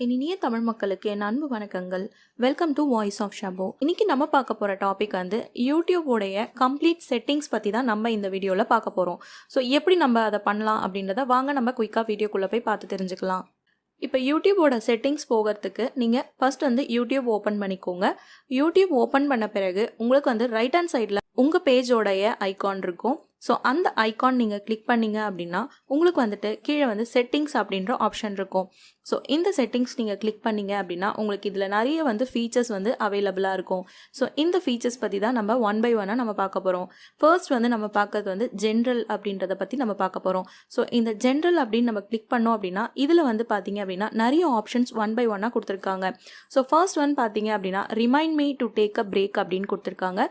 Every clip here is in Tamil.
இனிய தமிழ் மக்களுக்கு என் அன்பு வணக்கங்கள். Welcome to voice of Shabo. இன்னைக்கு நம்ம பார்க்க போகிற டாபிக் வந்து யூடியூபோடைய கம்ப்ளீட் செட்டிங்ஸ் பற்றி தான் நம்ம இந்த வீடியோவில் பார்க்க போகிறோம். ஸோ எப்படி நம்ம அதை பண்ணலாம் அப்படின்றத வாங்க நம்ம குயிக்காக வீடியோக்குள்ளே போய் பார்த்து தெரிஞ்சுக்கலாம். இப்போ யூடியூபோட செட்டிங்ஸ் போகிறதுக்கு நீங்கள் ஃபர்ஸ்ட் வந்து யூடியூப் ஓப்பன் பண்ணிக்கோங்க. யூடியூப் ஓப்பன் பண்ண பிறகு உங்களுக்கு வந்து ரைட் ஹேண்ட் சைடில் உங்கள் பேஜோடைய ஐகான் இருக்கும். ஸோ அந்த ஐகான் நீங்கள் கிளிக் பண்ணிங்க அப்படின்னா உங்களுக்கு வந்துட்டு கீழே வந்து செட்டிங்ஸ் அப்படின்ற ஆப்ஷன் இருக்கும். ஸோ இந்த செட்டிங்ஸ் நீங்கள் கிளிக் பண்ணிங்க அப்படின்னா உங்களுக்கு இதில் நிறைய வந்து ஃபீச்சர்ஸ் வந்து அவைலபிளாக இருக்கும். ஸோ இந்த ஃபீச்சர்ஸ் பற்றி தான் நம்ம ஒன் பை ஒன்னாக நம்ம பார்க்க போகிறோம். ஃபர்ஸ்ட் வந்து நம்ம பார்க்கறது வந்து ஜென்ரல் அப்படின்றத பற்றி நம்ம பார்க்க போகிறோம். ஸோ இந்த ஜென்ரல் அப்படின்னு நம்ம கிளிக் பண்ணோம் அப்படின்னா இதில் வந்து பார்த்தீங்க அப்படின்னா நிறைய ஆப்ஷன்ஸ் ஒன் பை ஒன்னாக கொடுத்துருக்காங்க. ஸோ ஃபர்ஸ்ட் ஒன் பார்த்தீங்க அப்படின்னா remind me to take a break அப்படின்னு கொடுத்துருக்காங்க.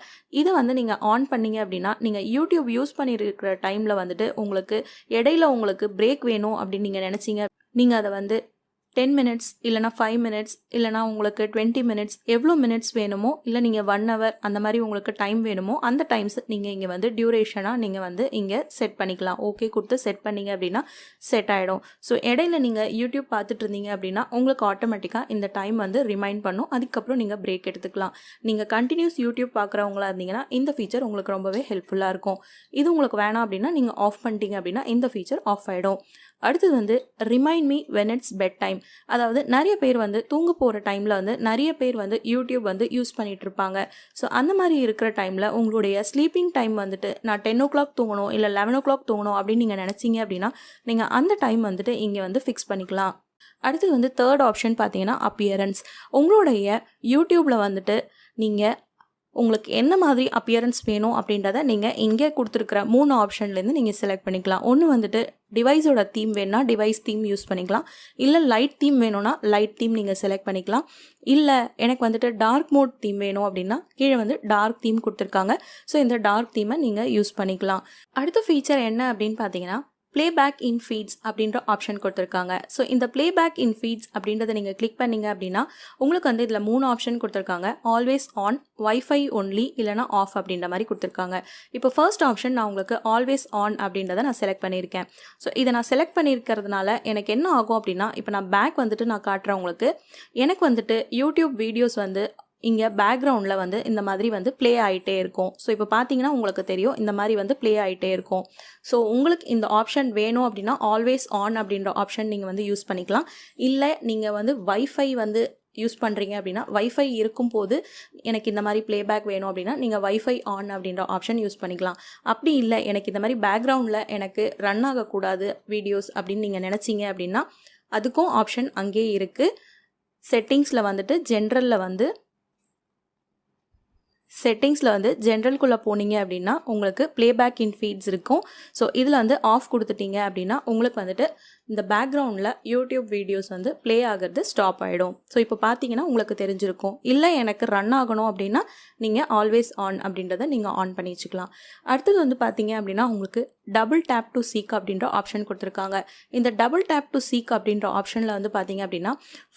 இதை வந்து நீங்கள் ஆன் பண்ணீங்க அப்படின்னா நீங்கள் யூடியூப் யூஸ் பண்ணியிருக்கிற டைமில் வந்துட்டு உங்களுக்கு இடையில உங்களுக்கு பிரேக் வேணும் அப்படின்னு நீங்கள் நினச்சிங்க, நீங்கள் அதை வந்து 10 மினிட்ஸ் இல்லைனா 5 மினிட்ஸ் இல்லைனா உங்களுக்கு 20 மினிட்ஸ் எவ்வளோ மினிட்ஸ் வேணுமோ, இல்லை நீங்கள் 1 ஹவர் அந்த மாதிரி உங்களுக்கு டைம் வேணுமோ அந்த டைம்ஸ் நீங்கள் இங்கே வந்து டியூரேஷனாக நீங்கள் வந்து இங்கே செட் பண்ணிக்கலாம். ஓகே கொடுத்து செட் பண்ணிங்க அப்படின்னா செட் ஆகிடும். ஸோ இடையில நீங்கள் யூடியூப் பார்த்துட்டு இருந்தீங்க அப்படின்னா உங்களுக்கு ஆட்டோமேட்டிக்காக இந்த டைம் வந்து ரிமைண்ட் பண்ணும். அதுக்கப்புறம் நீங்கள் பிரேக் எடுத்துக்கலாம். நீங்கள் கண்டினியூஸ் யூடியூப் பார்க்குறவங்களா இருந்தீங்கன்னா இந்த ஃபீச்சர் உங்களுக்கு ரொம்பவே ஹெல்ப்ஃபுல்லாக இருக்கும். இது உங்களுக்கு வேணாம் அப்படின்னா நீங்கள் ஆஃப் பண்ணிட்டீங்க அப்படின்னா இந்த ஃபீச்சர் ஆஃப் ஆகிடும். அடுத்தது வந்து remind me when it's bed time. அதாவது நிறைய பேர் வந்து தூங்க போகிற டைமில் வந்து நிறைய பேர் வந்து யூடியூப் வந்து யூஸ் பண்ணிகிட்டு இருப்பாங்க. ஸோ அந்த மாதிரி இருக்கிற டைமில் உங்களுடைய ஸ்லீப்பிங் டைம் வந்துட்டு நான் 10 o'clock தூங்கணும் இல்லை 11 o'clock தூங்கணும் அப்படின்னு நீங்கள் நினச்சிங்க அப்படின்னா நீங்கள் அந்த டைம் வந்துட்டு இங்கே வந்து ஃபிக்ஸ் பண்ணிக்கலாம். அடுத்தது வந்து தேர்ட் ஆப்ஷன் பார்த்தீங்கன்னா அப்பியரன்ஸ். உங்களுடைய யூடியூப்பில் வந்துட்டு நீங்கள் உங்களுக்கு என்ன மாதிரி அப்பியரன்ஸ் வேணும் அப்படின்றத நீங்கள் இங்கே கொடுத்துருக்குற 3 ஆப்ஷன்லேருந்து நீங்கள் செலக்ட் பண்ணிக்கலாம். ஒன்று வந்துட்டு டிவைஸோட தீம் வேணும்னா டிவைஸ் தீம் யூஸ் பண்ணிக்கலாம். இல்லை லைட் தீம் வேணும்னா லைட் தீம் நீங்கள் செலக்ட் பண்ணிக்கலாம். இல்லை எனக்கு வந்துட்டு டார்க் மோட் தீம் வேணும் அப்படின்னா கீழே வந்து டார்க் தீம் கொடுத்துருக்காங்க. ஸோ இந்த டார்க் தீமை நீங்கள் யூஸ் பண்ணிக்கலாம். அடுத்த ஃபீச்சர் என்ன அப்படின்னு பார்த்தீங்கன்னா பிளேபேக் இன் ஃபீட்ஸ் அப்படின்ற ஆப்ஷன் கொடுத்துருக்காங்க. ஸோ இந்த பிளேபேக் இன் ஃபீட்ஸ் அப்படின்றத நீங்கள் கிளிக் பண்ணிங்க அப்படின்னா உங்களுக்கு வந்து இதில் 3 ஆப்ஷன் கொடுத்துருக்காங்க. ஆல்வேஸ் ஆன், வைஃபை ஒன்லி, இல்லைனா ஆஃப் அப்படின்ற மாதிரி கொடுத்துருக்காங்க. இப்போ ஃபர்ஸ்ட் ஆப்ஷன் நான் உங்களுக்கு ஆல்வேஸ் ஆன் அப்படின்றத நான் செலக்ட் பண்ணியிருக்கேன். ஸோ இதை நான் செலக்ட் பண்ணியிருக்கிறதுனால எனக்கு என்ன ஆகும் அப்படின்னா இப்போ நான் பேக் வந்துட்டு நான் காட்டுறேன் உங்களுக்கு. எனக்கு வந்துட்டு யூடியூப் வீடியோஸ் வந்து இங்கே பேக்ரவுண்டில் வந்து இந்த மாதிரி வந்து ப்ளே ஆகிட்டே இருக்கும். ஸோ இப்போ பார்த்தீங்கன்னா உங்களுக்கு தெரியும் இந்த மாதிரி வந்து ப்ளே ஆகிட்டே இருக்கும். ஸோ உங்களுக்கு இந்த ஆப்ஷன் வேணும் அப்படின்னா ஆல்வேஸ் ஆன் அப்படின்ற ஆப்ஷன் நீங்கள் வந்து யூஸ் பண்ணிக்கலாம். இல்லை நீங்கள் வந்து வைஃபை வந்து யூஸ் பண்ணுறீங்க அப்படின்னா வைஃபை இருக்கும் போது எனக்கு இந்த மாதிரி ப்ளேபேக் வேணும் அப்படின்னா நீங்கள் வைஃபை ஆன் அப்படின்ற ஆப்ஷன் யூஸ் பண்ணிக்கலாம். அப்படி இல்லை எனக்கு இந்த மாதிரி பேக்ரவுண்டில் எனக்கு ரன் ஆகக்கூடாது வீடியோஸ் அப்படின்னு நீங்கள் நினச்சிங்க அப்படின்னா அதுக்கும் ஆப்ஷன் அங்கேயே இருக்குது. செட்டிங்ஸில் வந்துட்டு செட்டிங்ஸில் வந்து ஜென்ரல்குள்ளே போனீங்க அப்படின்னா உங்களுக்கு பிளேபேக் இன் ஃபீட்ஸ் இருக்கும். ஸோ இதில் வந்து ஆஃப் கொடுத்துட்டீங்க அப்படின்னா உங்களுக்கு வந்துட்டு இந்த பேக்ரவுண்டில் யூடியூப் வீடியோஸ் வந்து ப்ளே ஆகிறது ஸ்டாப் ஆகிடும். ஸோ இப்போ பார்த்தீங்கன்னா உங்களுக்கு தெரிஞ்சிருக்கும். இல்லை எனக்கு ரன் ஆகணும் அப்படின்னா நீங்கள் ஆல்வேஸ் ஆன் அப்படின்றத நீங்கள் ஆன் பண்ணி வச்சுக்கலாம். அடுத்தது வந்து பார்த்தீங்க அப்படின்னா உங்களுக்கு டபுள் டேப் டு சீக் அப்படின்ற ஆப்ஷன் கொடுத்துருக்காங்க. இந்த டபுள் டேப் டு சீக் அப்படின்ற ஆப்ஷனில் வந்து பார்த்தீங்க அப்படின்னா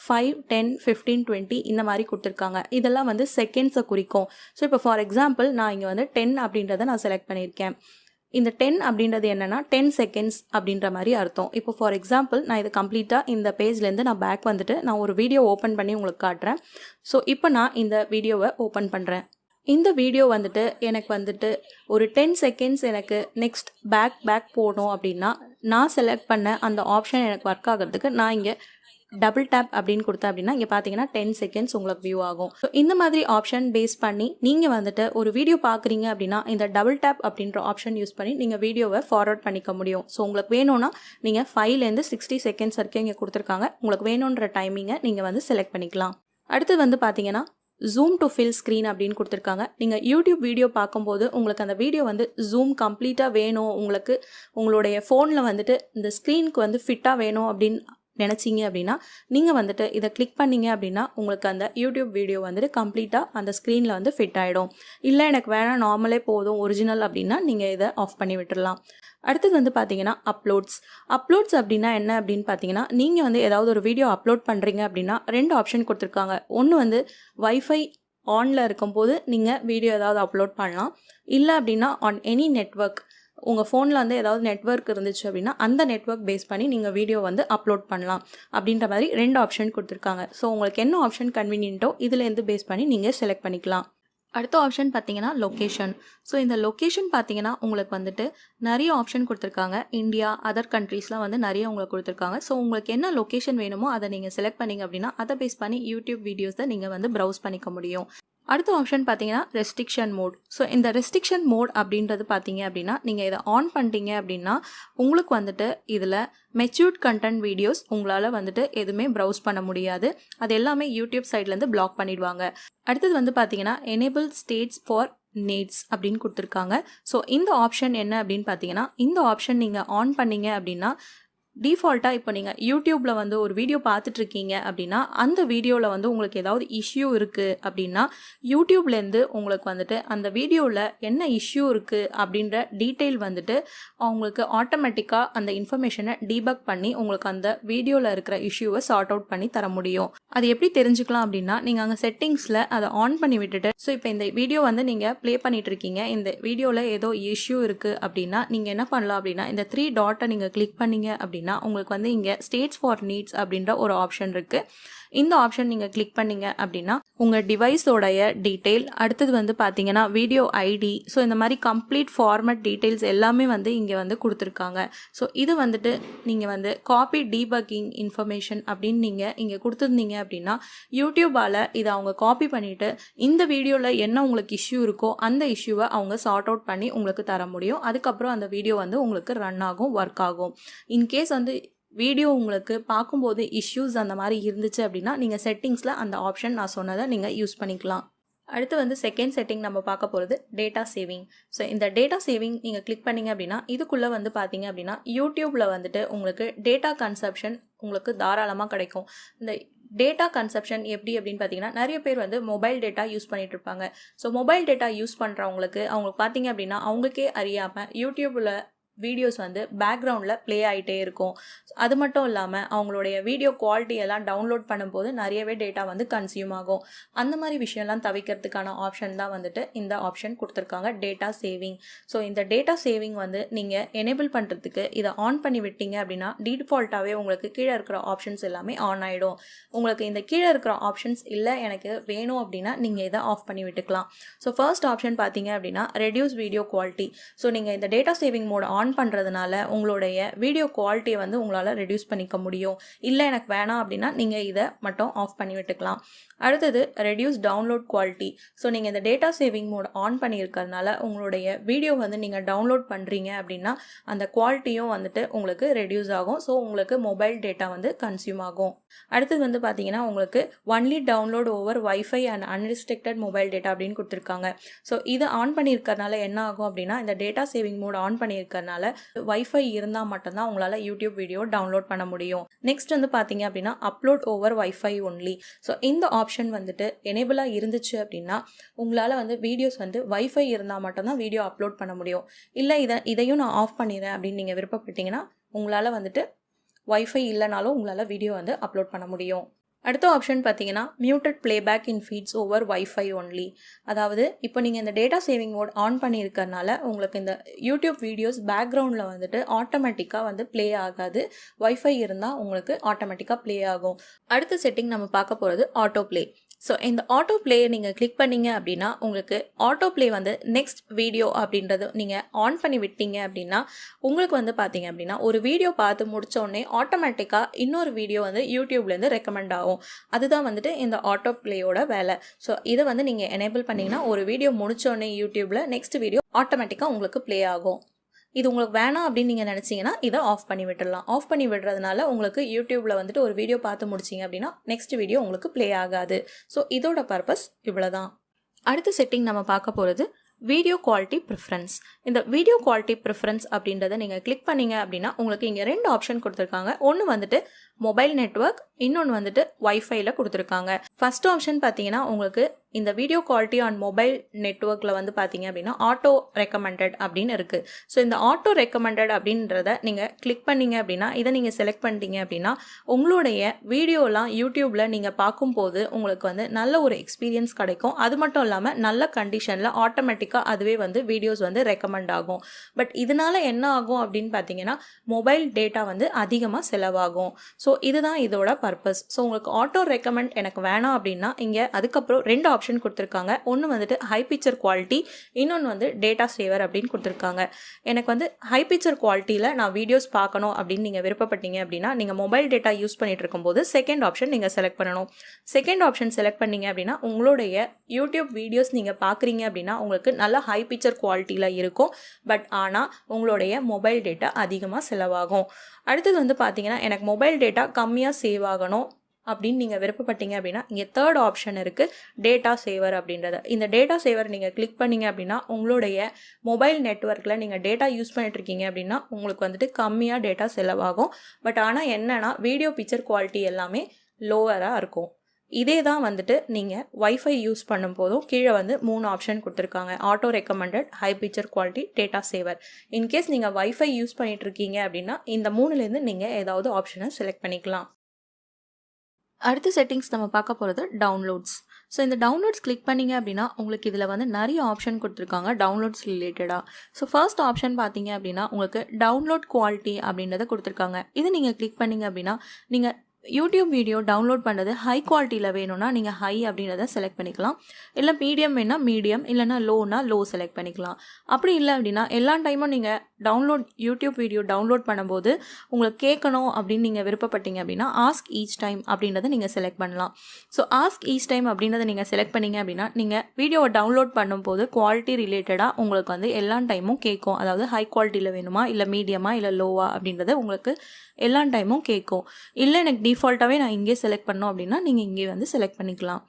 5, 10, 15, 20 இந்த மாதிரி கொடுத்துருக்காங்க. இதெல்லாம் வந்து செகண்ட்ஸை குறிக்கும். ஸோ இப்போ ஃபார் எக்ஸாம்பிள் நான் இங்கே வந்து 10 அப்படின்றத நான் செலக்ட் பண்ணியிருக்கேன். இந்த 10 அப்படின்றது என்னென்னா 10 செகண்ட்ஸ் அப்படின்ற மாதிரி அர்த்தம். இப்போ ஃபார் எக்ஸாம்பிள் நான் இது கம்ப்ளீட்டாக இந்த பேஜ்லேருந்து நான் பேக் வந்துட்டு நான் ஒரு வீடியோ ஓப்பன் பண்ணி உங்களுக்கு காட்டுறேன். ஸோ இப்போ நான் இந்த வீடியோவை ஓப்பன் பண்ணுறேன். இந்த வீடியோ வந்துட்டு எனக்கு வந்துட்டு ஒரு 10 செகண்ட்ஸ் எனக்கு நெக்ஸ்ட் பேக் போகணும் அப்படின்னா நான் செலக்ட் பண்ண அந்த ஆப்ஷன் எனக்கு ஒர்க் ஆகிறதுக்கு நான் இங்கே டபுள் டேப் அப்படின்னு கொடுத்தேன் அப்படின்னா இங்கே பார்த்தீங்கன்னா 10 செகண்ட்ஸ் உங்களுக்கு வியூ ஆகும். ஸோ இந்த மாதிரி ஆப்ஷன் பேஸ் பண்ணி நீங்கள் வந்துட்டு ஒரு வீடியோ பார்க்குறீங்க அப்படின்னா இந்த டபுள் டேப் அப்படின்ற ஆப்ஷன் யூஸ் பண்ணி நீங்கள் வீடியோவை ஃபார்வர்ட் பண்ணிக்க முடியும். ஸோ உங்களுக்கு வேணும்னா நீங்கள் 5லேருந்து 60 செகண்ட்ஸ் வரைக்கும் இங்கே கொடுத்துருக்காங்க. உங்களுக்கு வேணுன்ற டைமிங்கை நீங்கள் வந்து செலக்ட் பண்ணிக்கலாம். அடுத்து வந்து பார்த்தீங்கன்னா ஜூம் டு ஃபில் ஸ்க்ரீன் அப்படின்னு கொடுத்துருக்காங்க. நீங்கள் யூடியூப் வீடியோ பார்க்கும்போது உங்களுக்கு அந்த வீடியோ வந்து ஜூம் கம்ப்ளீட்டாக வேணும், உங்களுக்கு உங்களுடைய ஃபோனில் வந்துட்டு இந்த ஸ்க்ரீனுக்கு வந்து ஃபிட்டாக வேணும் அப்படின்னு நினச்சிங்க அப்படின்னா நீங்கள் வந்துட்டு இதை கிளிக் பண்ணிங்க அப்படின்னா உங்களுக்கு அந்த யூடியூப் வீடியோ வந்துட்டு கம்ப்ளீட்டாக அந்த ஸ்க்ரீனில் வந்து ஃபிட் ஆகிடும். இல்லை எனக்கு வேணாம் நார்மலே போதும் ஒரிஜினல் அப்படின்னா நீங்கள் இதை ஆஃப் பண்ணி விட்டுடலாம். அடுத்தது வந்து பார்த்தீங்கன்னா அப்லோட்ஸ் அப்படின்னா என்ன அப்படின்னு பார்த்தீங்கன்னா நீங்கள் வந்து ஏதாவது ஒரு வீடியோ அப்லோட் பண்ணுறீங்க அப்படின்னா 2 ஆப்ஷன் கொடுத்துருக்காங்க. ஒன்று வந்து வைஃபை ஆனில் இருக்கும்போது நீங்கள் வீடியோ ஏதாவது அப்லோட் பண்ணலாம். இல்லை அப்படின்னா ஆன் எனி நெட்வொர்க் உங்கள் ஃபோனில் வந்து ஏதாவது நெட்வொர்க் இருந்துச்சு அப்படின்னா அந்த நெட்வொர்க் பேஸ் பண்ணி நீங்கள் வீடியோ வந்து அப்லோட் பண்ணலாம் அப்படின்ற மாதிரி 2 ஆப்ஷன் கொடுத்துருக்காங்க. ஸோ உங்களுக்கு என்ன ஆப்ஷன் கன்வீனியன்ட்டோ இதுலேருந்து பேஸ் பண்ணி நீங்கள் செலக்ட் பண்ணிக்கலாம். அடுத்த ஆப்ஷன் பார்த்தீங்கன்னா லொக்கேஷன். ஸோ இந்த லொக்கேஷன் பார்த்தீங்கன்னா உங்களுக்கு வந்துட்டு நிறைய ஆப்ஷன் கொடுத்துருக்காங்க. இந்தியா, அதர் கண்ட்ரீஸ்லாம் வந்து நிறைய உங்களுக்கு கொடுத்துருக்காங்க. ஸோ உங்களுக்கு என்ன லொக்கேஷன் வேணுமோ அதை நீங்கள் செலக்ட் பண்ணிங்க அப்படின்னா அதை பேஸ் பண்ணி யூடியூப் வீடியோஸை நீங்கள் வந்து ப்ரௌஸ் பண்ணிக்க முடியும். அடுத்த ஆப்ஷன் பார்த்தீங்கன்னா ரெஸ்ட்ரிக்ஷன் மோட். ஸோ இந்த ரெஸ்ட்ரிக்ஷன் மோட் அப்படின்றது பார்த்தீங்க அப்படின்னா நீங்கள் இதை ஆன் பண்ணிட்டீங்க அப்படின்னா உங்களுக்கு வந்துட்டு இதில் மெச்சூர்ட் கண்டென்ட் வீடியோஸ் உங்களால் வந்துட்டு எதுவுமே ப்ரௌஸ் பண்ண முடியாது. அது எல்லாமே யூடியூப் சைட்லேருந்து பிளாக் பண்ணிடுவாங்க. அடுத்தது வந்து பார்த்தீங்கன்னா எனேபிள் ஸ்டேட்ஸ் ஃபார் நீட்ஸ் அப்படின்னு கொடுத்துருக்காங்க. ஸோ இந்த ஆப்ஷன் என்ன அப்படின்னு பார்த்தீங்கன்னா இந்த ஆப்ஷன் நீங்கள் ஆன் பண்ணீங்க அப்படின்னா டிஃபால்ட்டாக இப்போ நீங்கள் யூடியூப்பில் வந்து ஒரு வீடியோ பார்த்துட்ருக்கீங்க அப்படின்னா அந்த வீடியோவில் வந்து உங்களுக்கு ஏதாவது இஷ்யூ இருக்குது அப்படின்னா யூடியூப்லேருந்து உங்களுக்கு வந்துட்டு அந்த வீடியோவில் என்ன இஷ்யூ இருக்குது அப்படின்ற டீட்டெயில் வந்துட்டு அவங்களுக்கு ஆட்டோமேட்டிக்காக அந்த இன்ஃபர்மேஷனை டீபக் பண்ணி உங்களுக்கு அந்த வீடியோவில் இருக்கிற இஷ்யூவை சார்ட் அவுட் பண்ணி தர முடியும். அது எப்படி தெரிஞ்சுக்கலாம் அப்படின்னா நீங்கள் அங்கே செட்டிங்ஸில் அதை ஆன் பண்ணி விட்டுட்டு ஸோ இப்போ இந்த வீடியோ வந்து நீங்கள் ப்ளே பண்ணிட்டு இருக்கீங்க, இந்த வீடியோவில் ஏதோ இஷ்யூ இருக்குது அப்படின்னா நீங்கள் என்ன பண்ணலாம் அப்படின்னா இந்த 3 டாட்டை நீங்கள் கிளிக் பண்ணீங்க அப்படின்னா உங்களுக்கு வந்து இங்கே ஸ்டேட்ஸ் ஃபார் நீட்ஸ் அப்படின்ற ஒரு ஆப்ஷன் இருக்குது. இந்த ஆப்ஷன் நீங்கள் கிளிக் பண்ணீங்க அப்படின்னா உங்கள் டிவைஸோடைய டீட்டெயில், அடுத்தது வந்து பார்த்தீங்கன்னா வீடியோ ஐடி, ஸோ இந்த மாதிரி கம்ப்ளீட் ஃபார்மேட் டீட்டெயில்ஸ் எல்லாமே வந்து இங்கே வந்து கொடுத்துருக்காங்க. ஸோ இது வந்துட்டு நீங்கள் வந்து காப்பி டீபக்கிங் இன்ஃபர்மேஷன் அப்படின்னு நீங்கள் இங்கே கொடுத்துருந்தீங்க அப்படின்னா யூடியூபால் இதை அவங்க காப்பி பண்ணிவிட்டு இந்த வீடியோவில் என்ன உங்களுக்கு இஷ்யூ இருக்கோ அந்த இஷ்யூவை அவங்க சார்ட் அவுட் பண்ணி உங்களுக்கு தர முடியும். அதுக்கப்புறம் அந்த வீடியோ வந்து உங்களுக்கு ரன் ஆகும், ஒர்க் ஆகும். இன்கேஸ் வந்து வீடியோ உங்களுக்கு பார்க்கும்போது இஷ்யூஸ் அந்த மாதிரி இருந்துச்சு அப்படின்னா நீங்கள் செட்டிங்ஸில் அந்த ஆப்ஷன் நான் சொன்னதை நீங்கள் யூஸ் பண்ணிக்கலாம். அடுத்து வந்து செகண்ட் செட்டிங் நம்ம பார்க்க போகிறது டேட்டா சேவிங். ஸோ இந்த டேட்டா சேவிங் நீங்கள் கிளிக் பண்ணிங்க அப்படின்னா இதுக்குள்ளே வந்து பார்த்தீங்க அப்படின்னா யூடியூப்பில் வந்துட்டு உங்களுக்கு டேட்டா கன்சப்ஷன் உங்களுக்கு தாராளமாக கிடைக்கும். இந்த டேட்டா கன்சப்ஷன் எப்படி அப்படின்னு பார்த்தீங்கன்னா நிறைய பேர் வந்து மொபைல் டேட்டா யூஸ் பண்ணிட்டு இருப்பாங்க. ஸோ மொபைல் டேட்டா யூஸ் பண்ணுறவங்களுக்கு பார்த்தீங்க அப்படின்னா அவங்களுக்கே அறியாமல் யூடியூப்பில் வீடியோஸ் வந்து பேக்ரவுண்டில் ப்ளே ஆகிட்டே இருக்கும். அது மட்டும் இல்லாமல் அவங்களுடைய வீடியோ குவாலிட்டி எல்லாம் டவுன்லோட் பண்ணும்போது நிறையவே டேட்டா வந்து கன்சியூம் ஆகும். அந்த மாதிரி விஷயம்லாம் தவிர்க்கிறதுக்கான ஆப்ஷன் தான் வந்துட்டு இந்த ஆப்ஷன் கொடுத்துருக்காங்க, டேட்டா சேவிங். ஸோ இந்த டேட்டா சேவிங் வந்து நீங்கள் எனேபிள் பண்ணுறதுக்கு இதை ஆன் பண்ணி விட்டீங்க அப்படின்னா டிஃபால்ட்டாகவே உங்களுக்கு கீழே இருக்கிற ஆப்ஷன்ஸ் எல்லாமே ஆன் ஆகிடும். உங்களுக்கு இந்த கீழே இருக்கிற ஆப்ஷன்ஸ் இல்லை எனக்கு வேணும் அப்படின்னா நீங்கள் இதை ஆஃப் பண்ணி விட்டுக்கலாம். ஸோ ஃபர்ஸ்ட் ஆப்ஷன் பார்த்தீங்க அப்படின்னா ரெடியூஸ் வீடியோ குவாலிட்டி. ஸோ நீங்கள் இந்த டேட்டா சேவிங் மோட் ஆன் பண்ணுறதுனால உங்களுடைய வீடியோ குவாலிட்டியை வந்து உங்களால் ரெடியூஸ் பண்ணிக்க முடியும். இல்லை எனக்கு வேணாம் அப்படின்னா நீங்கள் இதை மட்டும் ஆஃப் பண்ணி விட்டுக்கலாம். அடுத்தது ரெடியூஸ் டவுன்லோட் குவாலிட்டி. ஸோ நீங்கள் இந்த டேட்டா சேவிங் மோட் ஆன் பண்ணியிருக்கிறதுனால உங்களுடைய வீடியோ வந்து நீங்கள் டவுன்லோட் பண்ணுறீங்க அப்படின்னா அந்த குவாலிட்டியும் வந்துட்டு உங்களுக்கு ரெடியூஸ் ஆகும். ஸோ உங்களுக்கு மொபைல் டேட்டா வந்து கன்சியூம் ஆகும். அடுத்தது வந்து பார்த்தீங்கன்னா உங்களுக்கு only download over wifi and unrestricted mobile data அப்படின்னு கொடுத்துருக்காங்க. ஸோ இது ஆன் பண்ணியிருக்கிறதுனால என்ன ஆகும் அப்படின்னா இந்த டேட்டா சேவிங் மோட் ஆன் பண்ணியிருக்கிறதுனால வைஃபை இருந்தால் மட்டும்தான் உங்களால் யூடியூப் வீடியோ டவுன்லோட் பண்ண முடியும். நெக்ஸ்ட் வந்து பார்த்தீங்க அப்படின்னா upload over wifi only. So இந்த ஆப்ஷன் வந்துட்டு எனேபிளாக இருந்துச்சு அப்படின்னா உங்களால் வந்து வீடியோஸ் வந்து வைஃபை இருந்தால் மட்டும்தான் வீடியோ அப்லோட் பண்ண முடியும். இல்லை இதையும் நான் ஆஃப் பண்ணிடுறேன் அப்படின்னு நீங்கள் விருப்பப்பட்டீங்கன்னா உங்களால் வந்துட்டு வைஃபை இல்லைனாலும் உங்களால் வீடியோ வந்து அப்லோட் பண்ண முடியும். அடுத்த ஆப்ஷன் பார்த்தீங்கன்னா மியூட்டட் பிளேபேக் இன் ஃபீட்ஸ் ஓவர் வைஃபை ஒன்லி. அதாவது இப்போ நீங்கள் இந்த டேட்டா சேவிங் மோட் ஆன் பண்ணியிருக்கறனால உங்களுக்கு இந்த யூடியூப் வீடியோஸ் பேக்ரவுண்டில் வந்துட்டு ஆட்டோமேட்டிக்காக வந்து ப்ளே ஆகாது. வைஃபை இருந்தால் உங்களுக்கு ஆட்டோமேட்டிக்காக ப்ளே ஆகும். அடுத்த செட்டிங் நம்ம பார்க்க போகிறது ஆட்டோ ப்ளே. ஸோ இந்த ஆட்டோ பிளேயை நீங்கள் கிளிக் பண்ணீங்க அப்படின்னா உங்களுக்கு ஆட்டோ பிளே வந்து நெக்ஸ்ட் வீடியோ அப்படின்றது நீங்கள் ஆன் பண்ணி விட்டீங்க அப்படின்னா உங்களுக்கு வந்து பார்த்தீங்க அப்படின்னா ஒரு வீடியோ பார்த்து முடித்தோடனே ஆட்டோமேட்டிக்காக இன்னொரு வீடியோ வந்து யூடியூப்லேருந்து ரெக்கமெண்ட் ஆகும். அதுதான் வந்துட்டு இந்த ஆட்டோ பிளேயோட வேலை. ஸோ இதை வந்து நீங்கள் எனேபிள் பண்ணிங்கன்னா ஒரு வீடியோ முடித்தோடனே யூடியூப்பில் நெக்ஸ்ட் வீடியோ ஆட்டோமேட்டிக்காக உங்களுக்கு ப்ளே ஆகும். இது உங்களுக்கு வேணாம் அப்படின்னு நீங்கள் நினச்சிங்கன்னா இதை ஆஃப் பண்ணி விட்டுடலாம். ஆஃப் பண்ணி விடுறதுனால உங்களுக்கு யூடியூப்பில் வந்துட்டு ஒரு வீடியோ பார்த்து முடிச்சிங்க அப்படின்னா நெக்ஸ்ட் வீடியோ உங்களுக்கு ப்ளே ஆகாது. ஸோ இதோட பர்பஸ் இவ்வளோதான். அடுத்த செட்டிங் நம்ம பார்க்க போகிறது வீடியோ குவாலிட்டி ப்ரிஃபரன்ஸ். இந்த வீடியோ குவாலிட்டி ப்ரிஃபரன்ஸ் அப்படின்றத நீங்கள் கிளிக் பண்ணீங்க அப்படின்னா உங்களுக்கு இங்கே 2 ஆப்ஷன் கொடுத்துருக்காங்க. ஒன்று வந்துட்டு மொபைல் நெட்வொர்க், இன்னொன்று வந்துட்டு வைஃபைல கொடுத்துருக்காங்க. ஃபர்ஸ்ட் ஆப்ஷன் பார்த்தீங்கன்னா உங்களுக்கு இந்த வீடியோ குவாலிட்டி ஆன் மொபைல் நெட்வொர்க்கில் வந்து பார்த்தீங்க அப்படின்னா ஆட்டோ ரெக்கமெண்டட் அப்படின்னு இருக்குது. ஸோ இந்த ஆட்டோ ரெக்கமெண்டட் அப்படின்றத நீங்கள் கிளிக் பண்ணீங்க அப்படின்னா, இதை நீங்கள் செலக்ட் பண்ணிட்டீங்க அப்படின்னா உங்களுடைய வீடியோலாம் யூடியூப்பில் நீங்கள் பார்க்கும்போது உங்களுக்கு வந்து நல்ல ஒரு எக்ஸ்பீரியன்ஸ் கிடைக்கும். அது மட்டும் இல்லாமல் நல்ல கண்டிஷனில் ஆட்டோமேட்டிக்காக அதுவே வந்து வீடியோஸ் வந்து ரெக்கமெண்ட் ஆகும். பட் இதனால என்ன ஆகும் அப்படின்னு பார்த்தீங்கன்னா மொபைல் டேட்டா வந்து அதிகமாக செலவாகும். ஸோ இதுதான் இதோட பர்பஸ். ஸோ உங்களுக்கு ஆட்டோ ரெக்கமெண்ட் எனக்கு வேணாம் அப்படின்னா இங்கே அதுக்கப்புறம் 2 ஆப்ஷன் கொடுத்துருக்காங்க. ஒன்று வந்துட்டு ஹை பிக்சர் குவாலிட்டி, இன்னொன்று வந்து டேட்டா சேவர் அப்படின்னு கொடுத்துருக்காங்க. எனக்கு வந்து ஹை பிக்சர் குவாலிட்டியில் நான் வீடியோஸ் பார்க்கணும் அப்படின்னு நீங்கள் விருப்பப்பட்டீங்க அப்படின்னா நீங்கள் மொபைல் டேட்டா யூஸ் பண்ணிட்டு இருக்கும்போது செகண்ட் ஆப்ஷன் நீங்கள் செலக்ட் பண்ணணும். செகண்ட் ஆப்ஷன் செலக்ட் பண்ணீங்க அப்படின்னா உங்களுடைய யூடியூப் வீடியோஸ் நீங்கள் பார்க்குறீங்க அப்படின்னா உங்களுக்கு நல்ல ஹை பிக்சர் குவாலிட்டியில் இருக்கும். பட் ஆனால் உங்களுடைய மொபைல் டேட்டா அதிகமாக செலவாகும். அடுத்தது வந்து பார்த்தீங்கன்னா எனக்கு மொபைல் டேட்டா கம்மியாக சேவ் ஆகணும் அப்படின்னு நீங்கள் விருப்பப்பட்டீங்க அப்படின்னா இங்கே தேர்ட் ஆப்ஷன் இருக்குது, டேட்டா சேவர் அப்படின்றது. இந்த டேட்டா சேவர் நீங்கள் கிளிக் பண்ணீங்க அப்படின்னா உங்களுடைய மொபைல் நெட்வொர்க்கில் நீங்கள் டேட்டா யூஸ் பண்ணிட்டுருக்கீங்க அப்படின்னா உங்களுக்கு வந்துட்டு கம்மியாக டேட்டா செலவாகும். பட் ஆனால் என்னென்னா வீடியோ பிக்சர் குவாலிட்டி எல்லாமே லோவராக இருக்கும். இதே தான் வந்துட்டு நீங்கள் வைஃபை யூஸ் பண்ணும்போதும் கீழே வந்து 3 ஆப்ஷன் கொடுத்துருக்காங்க. Auto recommended, high picture quality, data சேவர். இன்கேஸ் நீங்கள் வைஃபை யூஸ் பண்ணிட்டு இருக்கீங்க அப்படின்னா இந்த 3லேருந்து நீங்கள் ஏதாவது ஆப்ஷனை செலக்ட் பண்ணிக்கலாம். அடுத்த செட்டிங்ஸ் நம்ம பார்க்க போகிறது டவுன்லோட்ஸ். ஸோ இந்த டவுன்லோட்ஸ் கிளிக் பண்ணிங்க அப்படின்னா உங்களுக்கு இதில் வந்து நிறைய ஆப்ஷன் கொடுத்துருக்காங்க டவுன்லோட்ஸ் ரிலேட்டடாக. ஸோ ஃபர்ஸ்ட் ஆப்ஷன் பார்த்தீங்க அப்படின்னா உங்களுக்கு டவுன்லோட் குவாலிட்டி அப்படின்றத கொடுத்துருக்காங்க. இது நீங்கள் கிளிக் பண்ணிங்க அப்படின்னா நீங்கள் யூடியூப் வீடியோ டவுன்லோட் பண்ணுறது ஹை குவாலிட்டியில் வேணும்னா நீங்கள் ஹை அப்படின்றத செலக்ட் பண்ணிக்கலாம். இல்லை மீடியம் வேணால் மீடியம், இல்லைனா லோனா லோ செலக்ட் பண்ணிக்கலாம். அப்படி இல்லை அப்படின்னா எல்லா டைமும் நீங்கள் யூடியூப் வீடியோ டவுன்லோட் பண்ணும்போது உங்களுக்கு கேட்கணும் அப்படின்னு நீங்கள் விருப்பப்பட்டீங்க அப்படின்னா ஆஸ்க் ஈச் டைம் அப்படின்றத நீங்கள் செலக்ட் பண்ணலாம். ஸோ ஆஸ்க் ஈச் டைம் அப்படின்றத நீங்கள் செலக்ட் பண்ணிங்க அப்படின்னா நீங்கள் வீடியோவை டவுன்லோட் பண்ணும்போது குவாலிட்டி ரிலேட்டடாக உங்களுக்கு வந்து எல்லா டைமும் கேட்கும். அதாவது ஹை குவாலிட்டியில் வேணுமா, இல்லை மீடியமா, இல்லை லோவா அப்படின்றத உங்களுக்கு எல்லா டைமும் கேட்கும். இல்லை எனக்கு டிஃபால்ட்டாகவே நான் இங்கே செலக்ட் பண்ணோம் அப்படின்னா நீங்கள் இங்கே வந்து செலக்ட் பண்ணிக்கலாம்.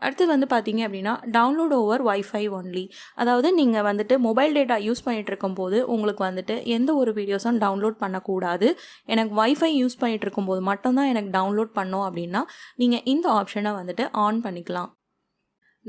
அடுத்து வந்து பார்த்தீங்க அப்படின்னா டவுன்லோட் ஓவர் வைஃபை ஒன்லி. அதாவது நீங்கள் வந்துட்டு மொபைல் டேட்டா யூஸ் பண்ணிகிட்டு இருக்கும்போது உங்களுக்கு வந்துட்டு எந்த ஒரு வீடியோஸும் டவுன்லோட் பண்ணக்கூடாது. எனக்கு வைஃபை யூஸ் பண்ணிகிட்டு இருக்கும்போது மட்டும்தான் எனக்கு டவுன்லோட் பண்ணோம் அப்படின்னா நீங்கள் இந்த ஆப்ஷனை வந்துட்டு ஆன் பண்ணிக்கலாம்.